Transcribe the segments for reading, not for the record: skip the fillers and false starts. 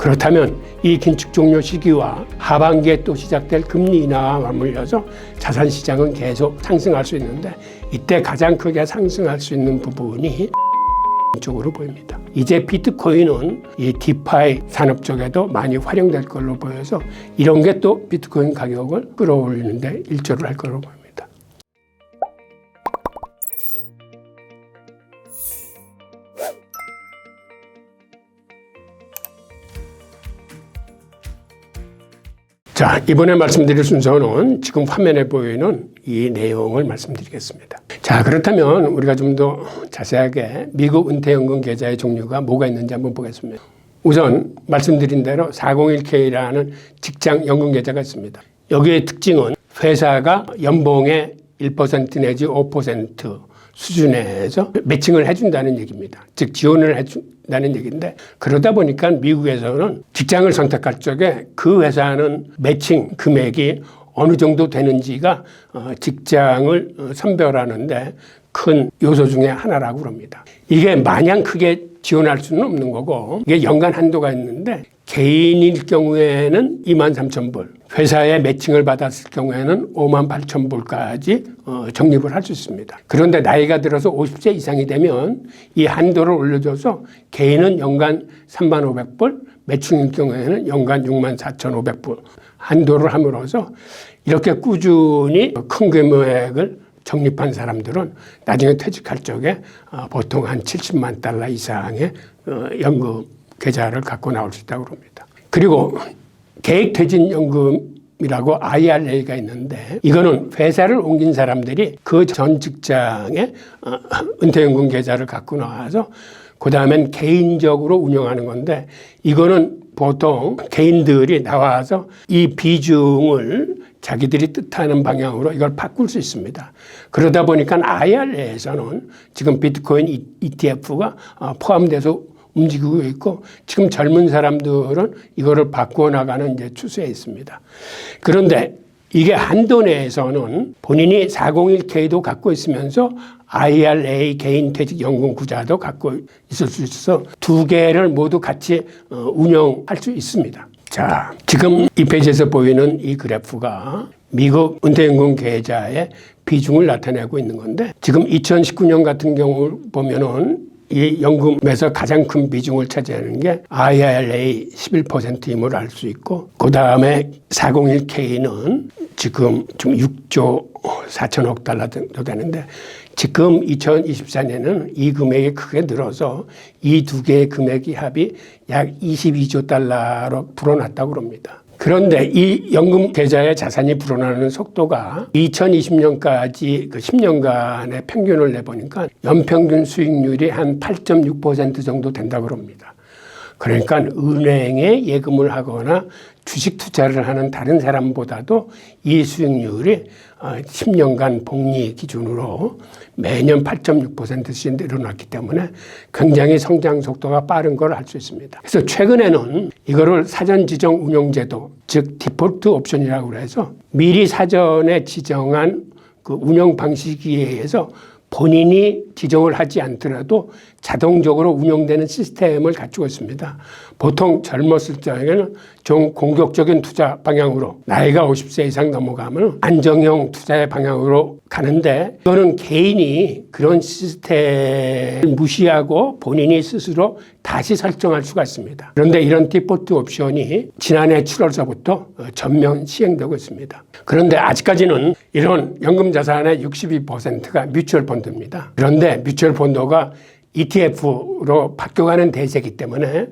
그렇다면 이 긴축 종료 시기와 하반기에 또 시작될 금리 인하와 맞물려서 자산시장은 계속 상승할 수 있는데 이때 가장 크게 상승할 수 있는 부분이 쪽으로 보입니다. 이제 비트코인은 이 디파이 산업 쪽에도 많이 활용될 걸로 보여서 이런 게 또 비트코인 가격을 끌어올리는데 일조를 할 걸로 보입니다. 자, 이번에 말씀드릴 순서는 지금 화면에 보이는 이 내용을 말씀드리겠습니다. 자, 그렇다면 우리가 좀 더 자세하게 미국 은퇴연금 계좌의 종류가 뭐가 있는지 한번 보겠습니다. 우선 말씀드린 대로 401k라는 직장 연금 계좌가 있습니다. 여기의 특징은 회사가 연봉의 1% 내지 5% 수준에서 매칭을 해준다는 얘기입니다. 즉 지원을 해준다는 얘기인데 그러다 보니까 미국에서는 직장을 선택할 적에 그 회사는 매칭 금액이 어느 정도 되는지가 직장을 선별하는데 큰 요소 중에 하나라고 그럽니다. 이게 마냥 크게 지원할 수는 없는 거고 이게 연간 한도가 있는데 개인일 경우에는 23,000불, 회사에 매칭을 받았을 경우에는 58,000불까지 적립을 할 수 있습니다. 그런데 나이가 들어서 50세 이상이 되면 이 한도를 올려줘서 개인은 연간 35,000불, 매칭일 경우에는 연간 64,500불 한도를 함으로써 이렇게 꾸준히 큰 금액을 적립한 사람들은 나중에 퇴직할 적에 보통 한 70만 달러 이상의 연금 계좌를 갖고 나올 수 있다고 합니다. 그리고 계획퇴직연금이라고 IRA가 있는데 이거는 회사를 옮긴 사람들이 그 전 직장에 은퇴연금 계좌를 갖고 나와서 그 다음엔 개인적으로 운영하는 건데 이거는 보통 개인들이 나와서 이 비중을 자기들이 뜻하는 방향으로 이걸 바꿀 수 있습니다. 그러다 보니까 IRA에서는 지금 비트코인 ETF가 포함돼서 움직이고 있고 지금 젊은 사람들은 이거를 바꾸어 나가는 이제 추세에 있습니다. 그런데 이게 한도 내에서는 본인이 401k도 갖고 있으면서 IRA 개인퇴직연금 구자도 갖고 있을 수 있어서 두 개를 모두 같이 운영할 수 있습니다. 자, 지금 이 페이지에서 보이는 이 그래프가 미국 은퇴연금 계좌의 비중을 나타내고 있는 건데 지금 2019년 같은 경우 보면은 이 연금에서 가장 큰 비중을 차지하는 게 IRA 11%임을 알 수 있고 그 다음에 401k는 지금 좀 6조 4천억 달러 정도 되는데 지금 2024년에는 이 금액이 크게 늘어서 이 두 개의 금액이 합이 약 22조 달러로 불어났다고 합니다. 그런데 이 연금 계좌의 자산이 불어나는 속도가 2020년까지 그 10년간의 평균을 내보니까 연평균 수익률이 한 8.6% 정도 된다고 합니다. 그러니까 은행에 예금을 하거나 주식 투자를 하는 다른 사람보다도 이 수익률이 10년간 복리 기준으로 매년 8.6%씩 늘어났기 때문에 굉장히 성장 속도가 빠른 걸 알 수 있습니다. 그래서 최근에는 이거를 사전 지정 운용제도, 즉 디폴트 옵션이라고 해서 미리 사전에 지정한 그 운영 방식에 의해서 본인이 지정을 하지 않더라도 자동적으로 운영되는 시스템을 갖추고 있습니다. 보통 젊었을 적에는 좀 공격적인 투자 방향으로 나이가 50세 이상 넘어가면 안정형 투자의 방향으로 가는데 이거는 개인이 그런 시스템을 무시하고 본인이 스스로 다시 설정할 수가 있습니다. 그런데 이런 디폴트 옵션이 지난해 7월서부터 전면 시행되고 있습니다. 그런데 아직까지는 이런 연금 자산의 62%가 뮤추얼 펀드입니다. 그런데 뮤추얼 펀드가 ETF로 바뀌어가는 대세이기 때문에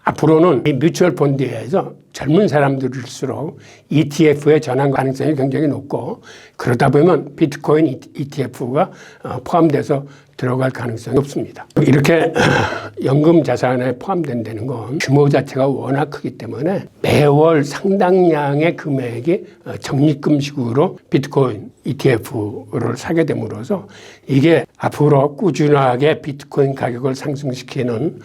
앞으로는 이 뮤추얼 펀드에서 젊은 사람들일수록 ETF에 전환 가능성이 굉장히 높고 그러다 보면 비트코인 ETF가 포함돼서 들어갈 가능성이 높습니다. 이렇게 연금 자산에 포함된다는 건 규모 자체가 워낙 크기 때문에 매월 상당량의 금액이 적립금식으로 비트코인 ETF를 사게 됨으로써 이게 앞으로 꾸준하게 비트코인 가격을 상승시키는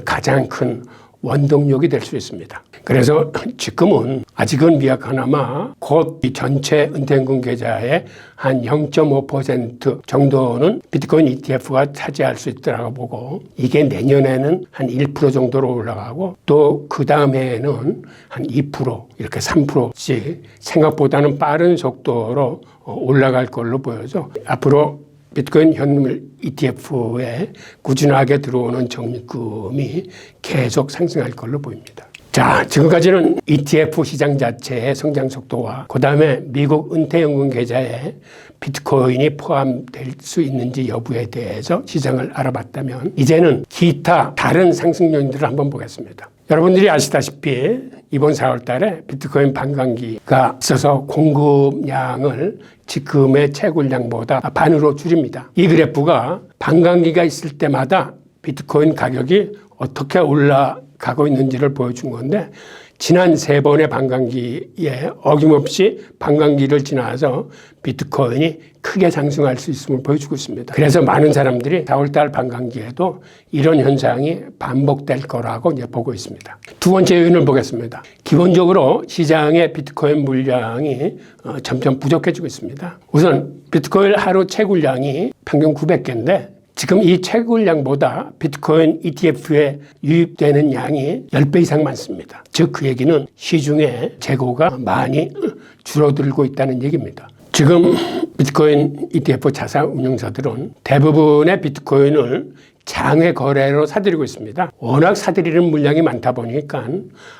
가장 큰 원동력이 될 수 있습니다. 그래서 지금은 아직은 미약하나마 곧 이 전체 은퇴연금 계좌의 한 0.5% 정도는 비트코인 ETF가 차지할 수 있다고 보고, 이게 내년에는 한 1% 정도로 올라가고 또 그 다음 해에는 한 2% 이렇게 3%씩 생각보다는 빠른 속도로 올라갈 걸로 보여서 앞으로 비트코인 현물 ETF에 꾸준하게 들어오는 적립금이 계속 상승할 걸로 보입니다. 자, 지금까지는 ETF 시장 자체의 성장 속도와 그 다음에 미국 은퇴연금 계좌에 비트코인이 포함될 수 있는지 여부에 대해서 시장을 알아봤다면, 이제는 기타 다른 상승 요인들을 한번 보겠습니다. 여러분들이 아시다시피 이번 4월 달에 비트코인 반감기가 있어서 공급량을 지금의 채굴량보다 반으로 줄입니다. 이 그래프가 반감기가 있을 때마다 비트코인 가격이 어떻게 올라가고 있는지를 보여준 건데, 지난 3번의 반감기에 어김없이 반감기를 지나서 비트코인이 크게 상승할 수 있음을 보여주고 있습니다. 그래서 많은 사람들이 4월달 반감기에도 이런 현상이 반복될 거라고 이제 보고 있습니다. 두 번째 요인을 보겠습니다. 기본적으로 시장의 비트코인 물량이 점점 부족해지고 있습니다. 우선 비트코인 하루 채굴량이 평균 900개인데 지금 이 채굴량보다 비트코인 ETF에 유입되는 양이 10배 이상 많습니다. 즉 그 얘기는 시중에 재고가 많이 줄어들고 있다는 얘기입니다. 지금 비트코인 ETF 자산 운용사들은 대부분의 비트코인을 장외 거래로 사들이고 있습니다. 워낙 사들이는 물량이 많다 보니까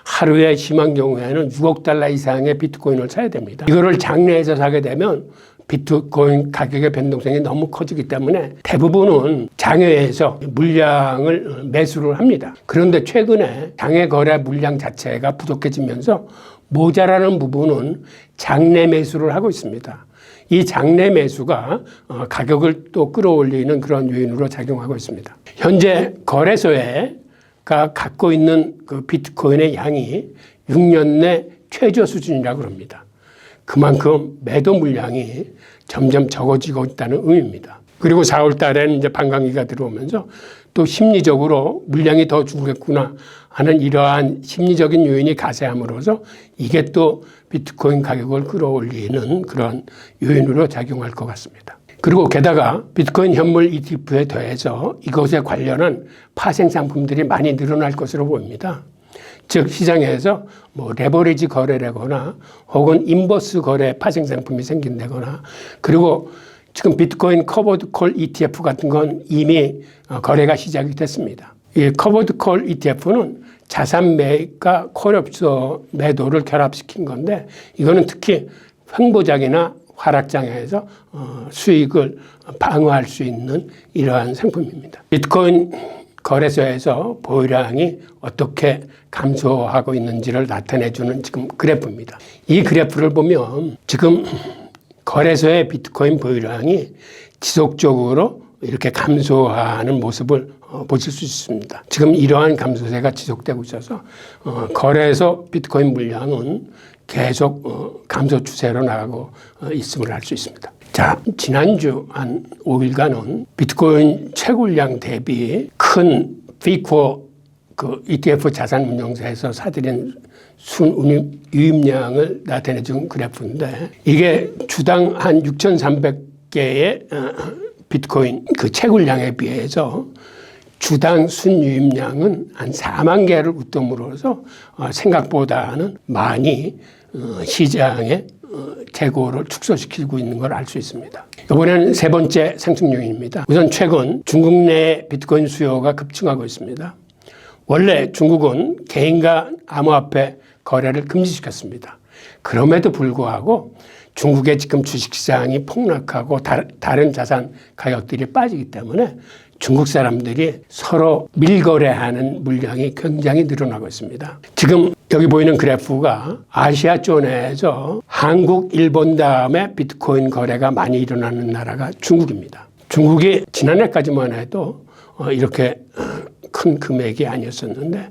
하루에 심한 경우에는 6억 달러 이상의 비트코인을 사야 됩니다. 이거를 장내에서 사게 되면 비트코인 가격의 변동성이 너무 커지기 때문에 대부분은 장외에서 물량을 매수를 합니다. 그런데 최근에 장외 거래 물량 자체가 부족해지면서 모자라는 부분은 장내 매수를 하고 있습니다. 이 장내 매수가 가격을 또 끌어올리는 그런 요인으로 작용하고 있습니다. 현재 거래소가 갖고 있는 그 비트코인의 양이 6년 내 최저 수준이라고 합니다. 그만큼 매도 물량이 점점 적어지고 있다는 의미입니다. 그리고 4월 달에는 이제 반감기가 들어오면서 또 심리적으로 물량이 더 줄겠구나 하는 이러한 심리적인 요인이 가세함으로써 이게 또 비트코인 가격을 끌어올리는 그런 요인으로 작용할 것 같습니다. 그리고 게다가 비트코인 현물 ETF에 더해서 이것에 관련한 파생 상품들이 많이 늘어날 것으로 보입니다. 즉 시장에서 뭐 레버리지 거래라거나 혹은 인버스 거래 파생 상품이 생긴다거나, 그리고 지금 비트코인 커버드 콜 ETF 같은 건 이미 거래가 시작이 됐습니다. 이 커버드 콜 ETF는 자산 매입과 콜옵션 매도를 결합시킨 건데, 이거는 특히 횡보장이나 하락장에서 수익을 방어할 수 있는 이러한 상품입니다. 비트코인 거래소에서 보유량이 어떻게 감소하고 있는지를 나타내주는 지금 그래프입니다. 이 그래프를 보면 지금 거래소의 비트코인 보유량이 지속적으로 이렇게 감소하는 모습을 보실 수 있습니다. 지금 이러한 감소세가 지속되고 있어서 거래소 비트코인 물량은 계속 감소 추세로 나가고 있음을 알 수 있습니다. 자, 지난주 한 5일간은 비트코인 채굴량 대비 큰 피코 그 ETF 자산 운용사에서 사들인 순 유입량을 나타내준 그래프인데, 이게 주당 한 6,300개의 비트코인 그 채굴량에 비해서 주당 순유입량은 한 4만 개를 웃돈으로서 생각보다는 많이 시장에 재고를 축소시키고 있는 걸 알 수 있습니다. 이번에는 세 번째 상승 요인입니다. 우선 최근 중국 내 비트코인 수요가 급증하고 있습니다. 원래 중국은 개인과 암호화폐 거래를 금지시켰습니다. 그럼에도 불구하고 중국의 지금 주식시장이 폭락하고 다른 자산 가격들이 빠지기 때문에 중국 사람들이 서로 밀거래하는 물량이 굉장히 늘어나고 있습니다. 지금 여기 보이는 그래프가 아시아 존에서 한국, 일본 다음에 비트코인 거래가 많이 일어나는 나라가 중국입니다. 중국이 지난해까지만 해도 이렇게 큰 금액이 아니었었는데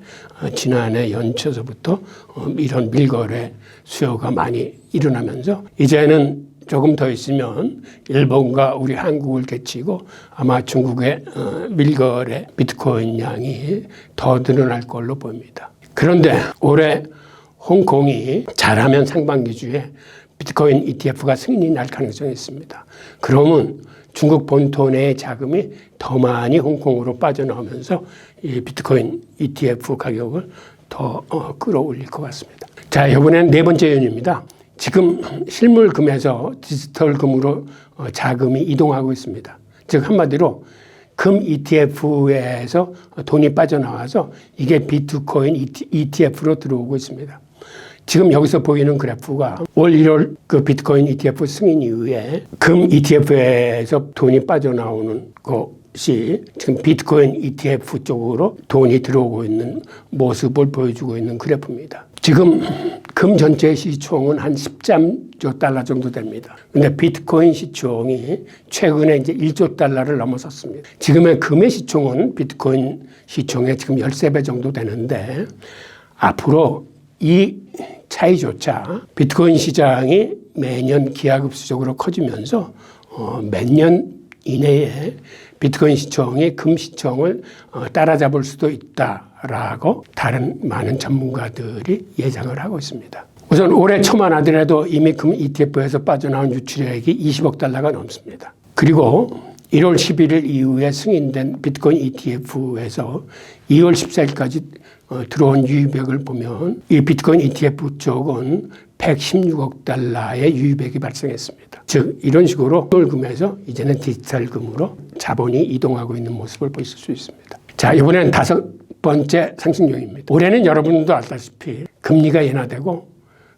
지난해 연초서부터 이런 밀거래 수요가 많이 일어나면서 이제는 조금 더 있으면 일본과 우리 한국을 제치고 아마 중국의 밀거래 비트코인 양이 더 늘어날 걸로 보입니다. 그런데 올해 홍콩이 잘하면 상반기 주에 비트코인 ETF가 승인이 날 가능성이 있습니다. 그러면 중국 본토 내의 자금이 더 많이 홍콩으로 빠져나오면서 이 비트코인 ETF 가격을 더 끌어올릴 것 같습니다. 자, 이번엔 네 번째 요인입니다. 지금 실물금에서 디지털금으로 자금이 이동하고 있습니다. 즉 한마디로 금 ETF에서 돈이 빠져나와서 이게 비트코인 ETF로 들어오고 있습니다. 지금 여기서 보이는 그래프가 올 1월 그 비트코인 ETF 승인 이후에 금 ETF에서 돈이 빠져나오는 것이 지금 비트코인 ETF 쪽으로 돈이 들어오고 있는 모습을 보여주고 있는 그래프입니다. 지금 금 전체 시총은 한 13조 달러 정도 됩니다. 근데 비트코인 시총이 최근에 이제 1조 달러를 넘어섰습니다. 지금의 금의 시총은 비트코인 시총의 지금 13배 정도 되는데 앞으로 이 차이조차 비트코인 시장이 매년 기하급수적으로 커지면서 몇 년 이내에 비트코인 시총이 금 시총을 따라잡을 수도 있다라고 다른 많은 전문가들이 예상을 하고 있습니다. 우선 올해 초만 하더라도 이미 금 ETF에서 빠져나온 유출액이 20억 달러가 넘습니다. 그리고 1월 11일 이후에 승인된 비트코인 ETF에서 2월 14일까지 들어온 유입액을 보면 이 비트코인 ETF 쪽은 116억 달러의 유입액이 발생했습니다. 즉 이런 식으로 실물금에서 이제는 디지털금으로 자본이 이동하고 있는 모습을 보실 수 있습니다. 자, 이번에는 5번째 상승 요인입니다. 올해는 여러분도 알다시피 금리가 인하되고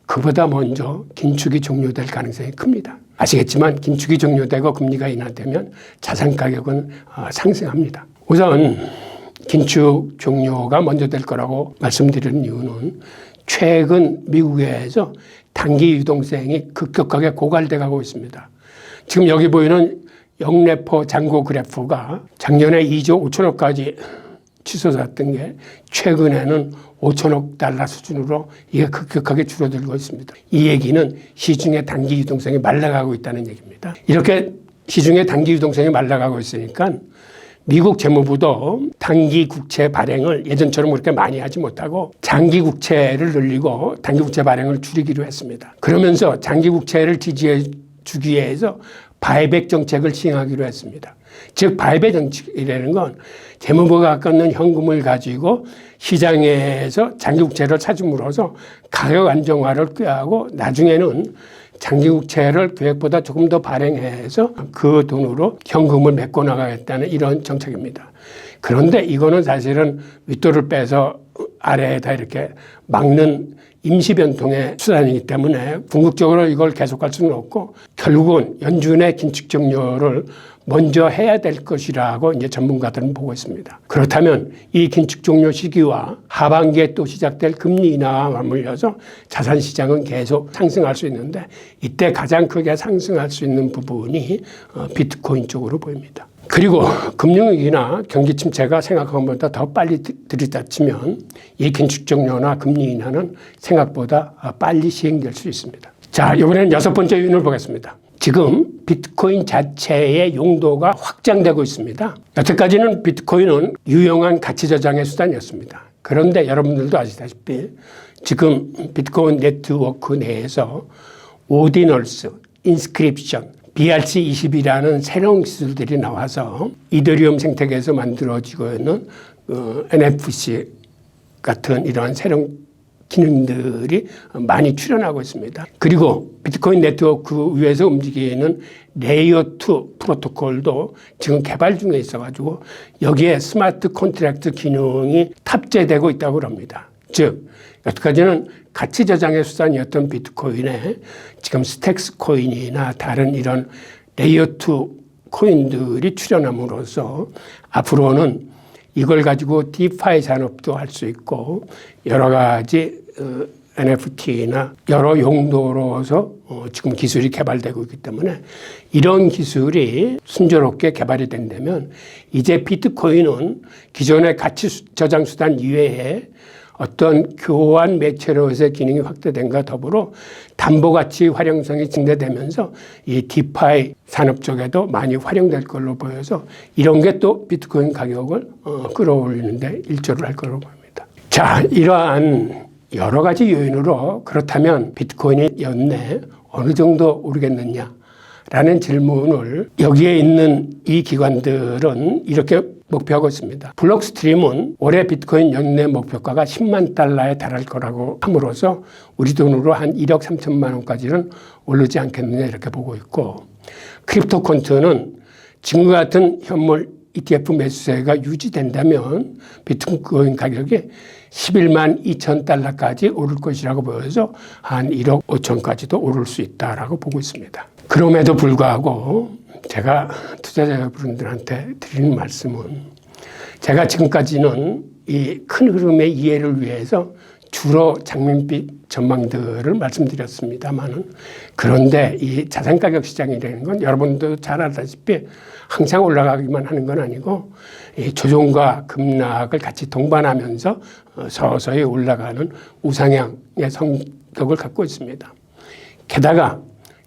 그보다 먼저 긴축이 종료될 가능성이 큽니다. 아시겠지만 긴축이 종료되고 금리가 인하되면 자산 가격은 상승합니다. 우선 긴축 종료가 먼저 될 거라고 말씀드리는 이유는 최근 미국에서 단기 유동성이 급격하게 고갈돼 가고 있습니다. 지금 여기 보이는 영래포 잔고 그래프가 작년에 2조 5천억까지 치솟았던 게 최근에는 5천억 달러 수준으로 이게 급격하게 줄어들고 있습니다. 이 얘기는 시중의 단기 유동성이 말라가고 있다는 얘기입니다. 이렇게 시중의 단기 유동성이 말라가고 있으니까 미국 재무부도 단기 국채 발행을 예전처럼 그렇게 많이 하지 못하고 장기 국채를 늘리고 단기 국채 발행을 줄이기로 했습니다. 그러면서 장기 국채를 지지해 주기 위해서 바이백 정책을 시행하기로 했습니다. 즉 바이백 정책이라는 건 재무부가 갖고 있는 현금을 가지고 시장에서 장기 국채를 사줌으로써 가격 안정화를 꾀하고 나중에는 장기 국채를 계획보다 조금 더 발행해서 그 돈으로 현금을 메꿔 나가겠다는 이런 정책입니다. 그런데 이거는 사실은 윗돌을 빼서 아래에다 이렇게 막는 임시 변통의 수단이기 때문에 궁극적으로 이걸 계속할 수는 없고 결국은 연준의 긴축 종료를 먼저 해야 될 것이라고 이제 전문가들은 보고 있습니다. 그렇다면 이 긴축 종료 시기와 하반기에 또 시작될 금리 인하와 맞물려서 자산 시장은 계속 상승할 수 있는데 이때 가장 크게 상승할 수 있는 부분이 비트코인 쪽으로 보입니다. 그리고 금융위기나 경기 침체가 생각한 것보다 더 빨리 들이닥치면 이 긴축 종료나 금리 인하는 생각보다 빨리 시행될 수 있습니다. 자, 이번에는 6번째 요인을 보겠습니다. 지금 비트코인 자체의 용도가 확장되고 있습니다. 여태까지는 비트코인은 유용한 가치 저장의 수단이었습니다. 그런데 여러분들도 아시다시피 지금 비트코인 네트워크 내에서 오디널스, 인스크립션, BRC20이라는 새로운 기술들이 나와서 이더리움 생태계에서 만들어지고 있는 NFC 같은 이러한 새로운 기능들이 많이 출현하고 있습니다. 그리고 비트코인 네트워크 위에서 움직이는 레이어 2 프로토콜도 지금 개발 중에 있어가지고 여기에 스마트 컨트랙트 기능이 탑재되고 있다고 합니다. 즉 여태까지는 가치 저장의 수단이었던 비트코인에 지금 스택스 코인이나 다른 이런 레이어 2 코인들이 출현함으로써 앞으로는 이걸 가지고 디파이 산업도 할 수 있고 여러 가지 NFT나 여러 용도로서 지금 기술이 개발되고 있기 때문에 이런 기술이 순조롭게 개발이 된다면 이제 비트코인은 기존의 가치 저장 수단 이외에 어떤 교환 매체로서의 기능이 확대된과 더불어 담보가치 활용성이 증대되면서 이 디파이 산업 쪽에도 많이 활용될 걸로 보여서 이런 게 또 비트코인 가격을 끌어올리는데 일조를 할 걸로 보입니다. 자, 이러한 여러 가지 요인으로 그렇다면 비트코인이 연내 어느 정도 오르겠느냐라는 질문을 여기에 있는 이 기관들은 이렇게 목표하고 있습니다. 블록스트림은 올해 비트코인 연내 목표가가 10만 달러에 달할 거라고 함으로써 우리 돈으로 한 1억 3천만 원까지는 오르지 않겠느냐 이렇게 보고 있고, 크립토콘트는 지금과 같은 현물 ETF 매수세가 유지된다면 비트코인 가격이 11만 2천 달러까지 오를 것이라고 보여서 한 1억 5천까지도 오를 수 있다라고 보고 있습니다. 그럼에도 불구하고 제가 투자자 여러분들한테 드리는 말씀은, 제가 지금까지는 이 큰 흐름의 이해를 위해서 주로 장밋빛 전망들을 말씀드렸습니다만은, 그런데 이 자산 가격 시장이라는 건 여러분도 잘 알다시피 항상 올라가기만 하는 건 아니고 이 조정과 급락을 같이 동반하면서 서서히 올라가는 우상향의 성격을 갖고 있습니다. 게다가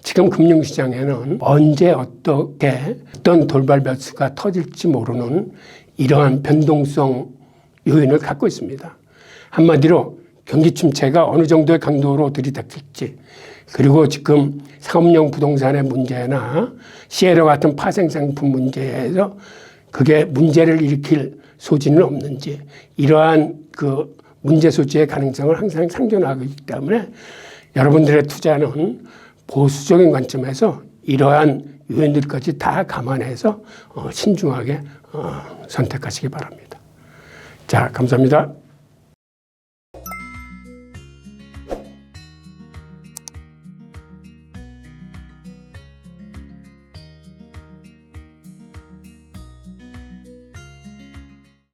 지금 금융시장에는 언제 어떻게 어떤 돌발 변수가 터질지 모르는 이러한 변동성 요인을 갖고 있습니다. 한마디로 경기 침체가 어느 정도의 강도로 들이닥칠지, 그리고 지금 상업용 부동산의 문제나 시에러 같은 파생상품 문제에서 그게 문제를 일으킬 소지는 없는지, 이러한 그 문제 소지의 가능성을 항상 상존하고 있기 때문에 여러분들의 투자는 보수적인 관점에서 이러한 요인들까지 다 감안해서 신중하게 선택하시기 바랍니다. 자, 감사합니다.